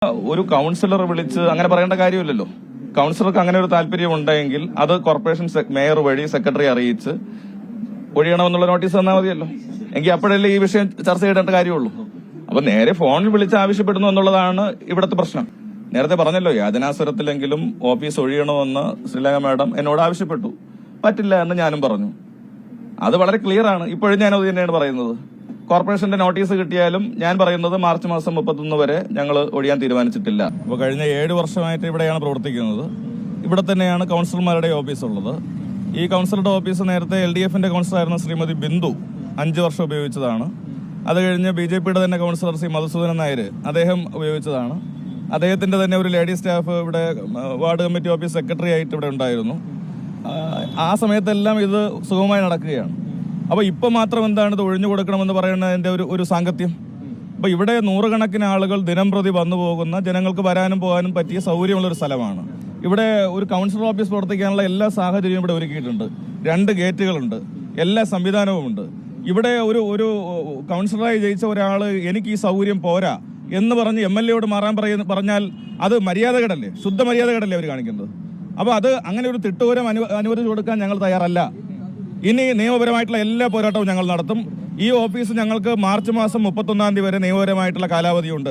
ഒരു കൗൺസിലർ വിളിച്ച് അങ്ങനെ പറയേണ്ട കാര്യമില്ലല്ലോ. കൗൺസിലർക്ക് അങ്ങനെ ഒരു താല്പര്യം ഉണ്ടെങ്കിൽ അത് കോർപ്പറേഷൻ മേയർ വഴി സെക്രട്ടറി അറിയിച്ച് ഒഴിയണമെന്നുള്ള നോട്ടീസ് തന്നാൽ മതിയല്ലോ. എങ്കിൽ അപ്പോഴല്ലേ ഈ വിഷയം ചർച്ച ചെയ്യേണ്ട കാര്യമുള്ളൂ. അപ്പൊ നേരെ ഫോണിൽ വിളിച്ച് ആവശ്യപ്പെടുന്നു എന്നുള്ളതാണ് ഇവിടുത്തെ പ്രശ്നം. നേരത്തെ പറഞ്ഞല്ലോ, യാതനാസ്വരത്തിലെങ്കിലും ഓഫീസ് ഒഴിയണമെന്ന് ശ്രീലങ്ക മാഡം എന്നോട് ആവശ്യപ്പെട്ടു. പറ്റില്ല എന്ന് ഞാനും പറഞ്ഞു. അത് വളരെ ക്ലിയർ ആണ്. ഇപ്പോഴും ഞാൻ അത് തന്നെയാണ് പറയുന്നത്. കോർപ്പറേഷന്റെ നോട്ടീസ് കിട്ടിയാലും ഞാൻ പറയുന്നത് മാർച്ച് മാസം 31 വരെ ഞങ്ങൾ ഒഴിയാൻ തീരുമാനിച്ചിട്ടില്ല. അപ്പോൾ കഴിഞ്ഞ 7 വർഷമായിട്ട് ഇവിടെയാണ് പ്രവർത്തിക്കുന്നത്. ഇവിടെ തന്നെയാണ് കൗൺസിലർമാരുടെ ഓഫീസ് ഉള്ളത്. ഈ കൗൺസിലറുടെ ഓഫീസ് നേരത്തെ LDFന്റെ കൗൺസിലറായിരുന്ന ശ്രീമതി ബിന്ദു 5 വർഷം ഉപയോഗിച്ചതാണ്. അത് കഴിഞ്ഞ് BJPയുടെ തന്നെ കൗൺസിലർ ശ്രീ മധുസൂദനൻ നായർ അദ്ദേഹം ഉപയോഗിച്ചതാണ്. അദ്ദേഹത്തിന്റെ തന്നെ ഒരു ലേഡി സ്റ്റാഫ് ഇവിടെ വാർഡ് കമ്മിറ്റി ഓഫീസ് സെക്രട്ടറി ആയിട്ട് ഇവിടെ ഉണ്ടായിരുന്നു. ആ സമയത്തെല്ലാം ഇത് സുഗമമായി നടക്കുകയാണ്. അപ്പോൾ ഇപ്പം മാത്രം എന്താണ് ഇത് ഒഴിഞ്ഞു കൊടുക്കണമെന്ന് പറയുന്നതിന്റെ ഒരു സാങ്കത്യം? അപ്പോൾ ഇവിടെ നൂറുകണക്കിന് ആളുകൾ ദിനം പ്രതി വന്നു പോകുന്ന, ജനങ്ങൾക്ക് വരാനും പോകാനും പറ്റിയ സൗകര്യമുള്ളൊരു സ്ഥലമാണ്. ഇവിടെ ഒരു കൗൺസിലർ ഓഫീസ് പ്രവർത്തിക്കാനുള്ള എല്ലാ സാഹചര്യവും ഇവിടെ ഒരുക്കിയിട്ടുണ്ട്. 2 ഗേറ്റുകളുണ്ട്, എല്ലാ സംവിധാനവുമുണ്ട്. ഇവിടെ ഒരു കൗൺസിലറായി ജയിച്ച ഒരാൾ എനിക്ക് ഈ സൗകര്യം പോരാ എന്ന് പറഞ്ഞ് MLAയോട് മാറാൻ പറഞ്ഞാൽ അത് മര്യാദകേടല്ലേ, ശുദ്ധ മര്യാദകേടല്ലേ അവർ കാണിക്കുന്നത്? അപ്പോൾ അത് അങ്ങനെ ഒരു തിട്ടൂരം അനുവദിച്ചു കൊടുക്കാൻ ഞങ്ങൾ തയ്യാറല്ല. ഇനി നിയമപരമായിട്ടുള്ള എല്ലാ പോരാട്ടവും ഞങ്ങൾ നടത്തും. ഈ ഓഫീസ് ഞങ്ങൾക്ക് മാർച്ച് മാസം 31 തീയതി വരെ നിയമപരമായിട്ടുള്ള കാലാവധിയുണ്ട്.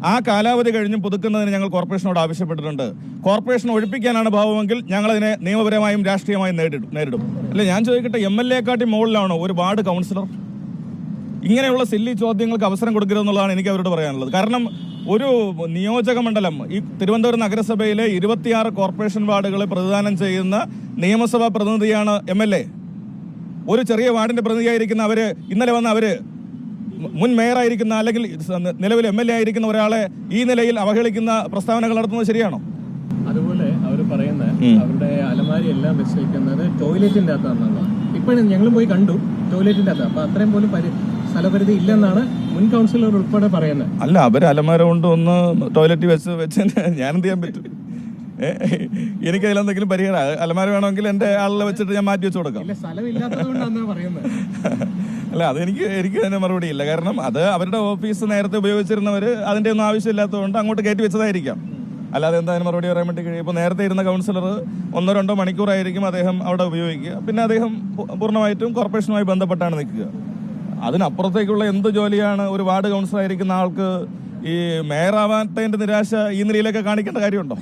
ആ കാലാവധി കഴിഞ്ഞും പുതുക്കുന്നതിന് ഞങ്ങൾ കോർപ്പറേഷനോട് ആവശ്യപ്പെട്ടിട്ടുണ്ട്. കോർപ്പറേഷൻ ഒഴിപ്പിക്കാനാണ് ഭാവമെങ്കിൽ ഞങ്ങളതിനെ നിയമപരമായും രാഷ്ട്രീയമായും നേരിടും. അല്ല, ഞാൻ ചോദിക്കട്ടെ, MLAയെക്കാട്ടി മുകളിലാണോ ഒരു വാർഡ് കൗൺസിലർ? ഇങ്ങനെയുള്ള സില്ലി ചോദ്യങ്ങൾക്ക് അവസരം കൊടുക്കരുതെന്നുള്ളതാണ് എനിക്ക് അവരോട് പറയാനുള്ളത്. കാരണം ഒരു നിയോജക മണ്ഡലം, ഈ തിരുവനന്തപുരം നഗരസഭയിലെ 26 കോർപ്പറേഷൻ വാർഡുകളെ പ്രതിദാനം ചെയ്യുന്ന നിയമസഭാ പ്രതിനിധിയാണ് MLA. ഒരു ചെറിയ വാർഡിന്റെ പ്രതിനിധിയായിരിക്കുന്ന ഇന്നലെ വന്ന മുൻ മേയറായിരിക്കുന്ന അല്ലെങ്കിൽ നിലവിൽ MLA ആയിരിക്കുന്ന ഒരാളെ ഈ നിലയിൽ അവഹേളിക്കുന്ന പ്രസ്താവനകൾ നടത്തുന്നത് ശരിയാണോ? അതുപോലെ അവർ പറയുന്നത് അവരുടെ അലമാരി എല്ലാം വെച്ചിരിക്കുന്നത് ടോയ്ലറ്റിന്റെ അകത്താണെന്നാണ്. ഇപ്പോഴും ഞങ്ങൾ പോയി കണ്ടു, ടോയ്ലറ്റിന്റെ അകത്ത്. അപ്പൊ അത്രയും പോലും സ്ഥലപരിധി ഇല്ലെന്നാണ് മുൻ കൗൺസിലർ ഉൾപ്പെടെ പറയുന്നത്. അല്ല, അവര് അലമാര കൊണ്ട് ഒന്ന് ടോയ്ലറ്റ് വെച്ച് ഞാൻ എന്ത് ചെയ്യാൻ പറ്റും? എനിക്കതിലെന്തെങ്കിലും പരിഹാരം? അലമാര വേണമെങ്കിൽ എന്റെ ആളിനെ വെച്ചിട്ട് ഞാൻ മാറ്റി വെച്ച് കൊടുക്കാം. അല്ല, അത് എനിക്ക് തന്നെ മറുപടി ഇല്ല. കാരണം അത് അവരുടെ ഓഫീസ് നേരത്തെ ഉപയോഗിച്ചിരുന്നവര് അതിന്റെ ഒന്നും ആവശ്യമില്ലാത്തതുകൊണ്ട് അങ്ങോട്ട് കയറ്റി വെച്ചതായിരിക്കാം. അല്ലാതെ എന്തായാലും മറുപടി പറയാൻ വേണ്ടി കഴിയും. ഇപ്പോൾ നേരത്തെ ഇരുന്ന കൗൺസിലർ 1-2 മണിക്കൂറായിരിക്കും അദ്ദേഹം അവിടെ ഉപയോഗിക്കുക. പിന്നെ അദ്ദേഹം പൂർണ്ണമായിട്ടും കോർപ്പറേഷനുമായി ബന്ധപ്പെട്ടാണ് നിൽക്കുക. അതിനപ്പുറത്തേക്കുള്ള എന്ത് ജോലിയാണ് ഒരു വാർഡ് കൗൺസിലർ ആയിരിക്കുന്ന ആൾക്ക് ഈ മേയറാവാത്തതിന്റെ നിരാശ ഈ നിലയിലൊക്കെ കാണിക്കേണ്ട കാര്യമുണ്ടോ?